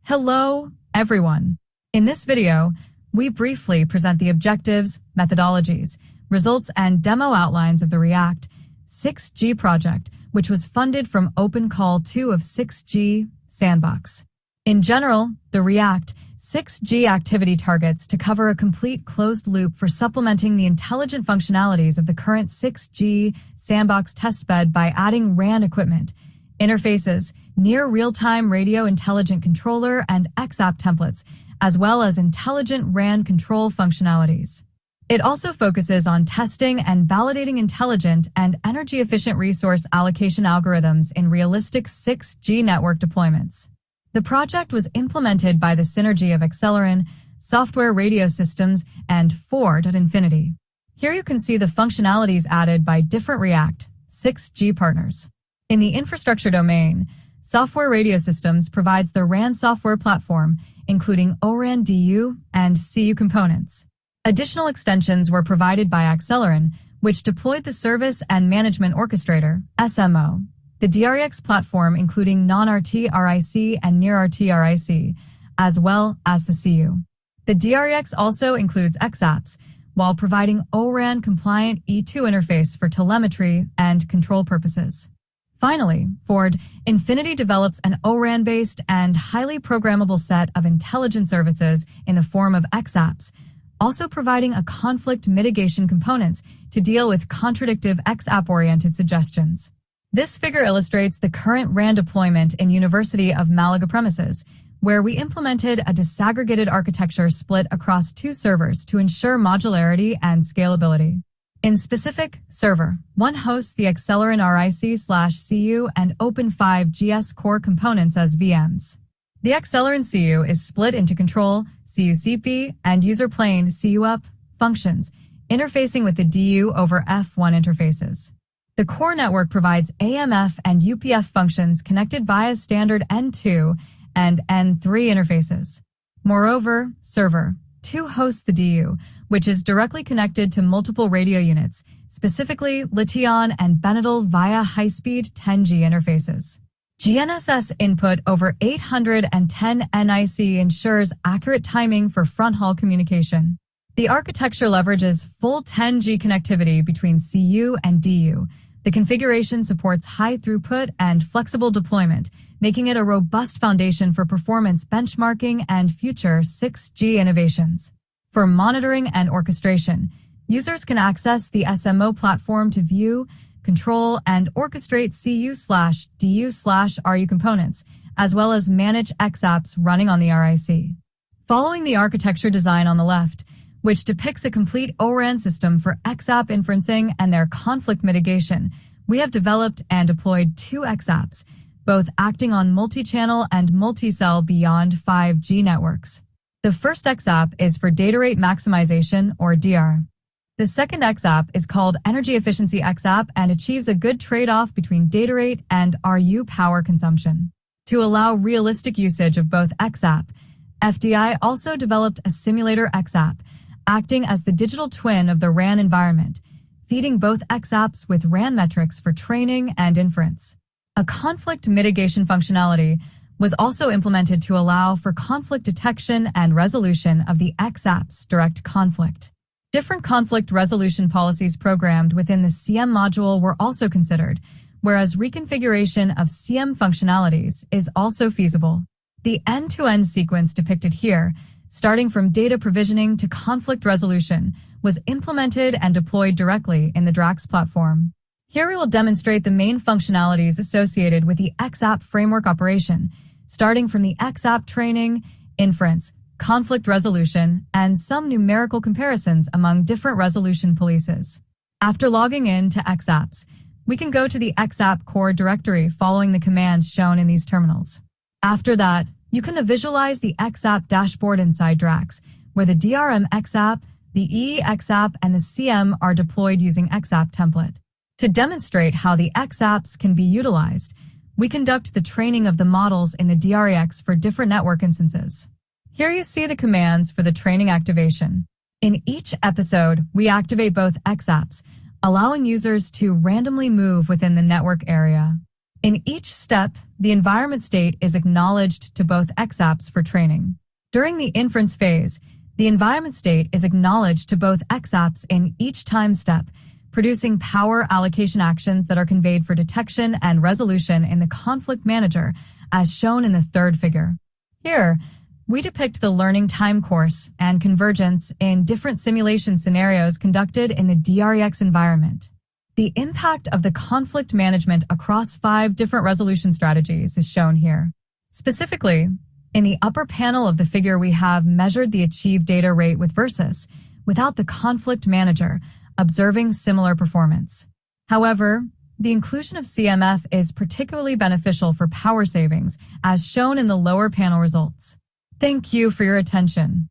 Hello, everyone. In this video, we briefly present the objectives, methodologies, results, and demo outlines of the React 6G project, which was funded from Open Call 2 of 6G-SANDBOX. In general, the React 6G activity targets to cover a complete closed loop for supplementing the intelligent functionalities of the current 6G-SANDBOX testbed by adding RAN equipment, interfaces, near real-time radio intelligent controller and xApp templates, as well as intelligent RAN control functionalities. It also focuses on testing and validating intelligent and energy-efficient resource allocation algorithms in realistic 6G network deployments. The project was implemented by the synergy of Acceleron, Software Radio Systems, and Ford@Infinity. Here you can see the functionalities added by different React 6G partners. In the infrastructure domain, Software Radio Systems provides the RAN software platform, including ORAN DU and CU components. Additional extensions were provided by Acceleron, which deployed the Service and Management Orchestrator, SMO, the DREX platform including non-RT RIC and near-RT RIC, as well as the CU. The DREX also includes xApps, while providing ORAN-compliant E2 interface for telemetry and control purposes. Finally, Ford/Infinity develops an ORAN-based and highly programmable set of intelligent services in the form of xApps, also providing a conflict mitigation components to deal with contradictive xApp-oriented suggestions. This figure illustrates the current RAN deployment in University of Malaga premises, where we implemented a disaggregated architecture split across 2 servers to ensure modularity and scalability. In specific, Server 1 hosts the Acceleron RIC/CU and Open5GS core components as VMs. The Acceleron CU is split into Control, CU-CP, and User Plane CU-UP functions, interfacing with the DU over F1 interfaces. The core network provides AMF and UPF functions connected via standard N2 and N3 interfaces. Moreover, Server 2 hosts the DU, which is directly connected to multiple radio units, specifically Liteon and Benetel via high-speed 10G interfaces. GNSS input over 810 NIC ensures accurate timing for front-haul communication. The architecture leverages full 10G connectivity between CU and DU. The configuration supports high throughput and flexible deployment, making it a robust foundation for performance benchmarking and future 6G innovations. For monitoring and orchestration, users can access the SMO platform to view, control, and orchestrate CU/DU/RU components, as well as manage xApps running on the RIC. Following the architecture design on the left, which depicts a complete ORAN system for xApp inferencing and their conflict mitigation, we have developed and deployed 2 xApps, both acting on multi-channel and multi-cell beyond 5G networks. The first xApp is for data rate maximization, or DR. The second xApp is called Energy Efficiency xApp and achieves a good trade-off between data rate and RU power consumption. To allow realistic usage of both xApp, FDI also developed a simulator xApp, acting as the digital twin of the RAN environment, feeding both xApps with RAN metrics for training and inference. A conflict mitigation functionality was also implemented to allow for conflict detection and resolution of the xApps direct conflict. Different conflict resolution policies programmed within the CM module were also considered, whereas reconfiguration of CM functionalities is also feasible. The end-to-end sequence depicted here, starting from data provisioning to conflict resolution, was implemented and deployed directly in the DRAX platform. Here we will demonstrate the main functionalities associated with the xApp framework operation, starting from the xApp training, inference, conflict resolution, and some numerical comparisons among different resolution policies. After logging in to xApps, we can go to the xApp core directory following the commands shown in these terminals. After that, you can visualize the xApp dashboard inside DRAX, where the DRM xApp, the EE xApp, and the CM are deployed using xApp template. To demonstrate how the xApps can be utilized, we conduct the training of the models in the DREX for different network instances. Here you see the commands for the training activation. In each episode, we activate both xApps, allowing users to randomly move within the network area. In each step, the environment state is acknowledged to both xApps for training. During the inference phase, the environment state is acknowledged to both xApps in each time step, producing power allocation actions that are conveyed for detection and resolution in the conflict manager, as shown in the third figure. Here, we depict the learning time course and convergence in different simulation scenarios conducted in the DREX environment. The impact of the conflict management across 5 different resolution strategies is shown here. Specifically, in the upper panel of the figure, we have measured the achieved data rate with Versus without the conflict manager, observing similar performance. However, the inclusion of CMF is particularly beneficial for power savings, as shown in the lower panel results. Thank you for your attention.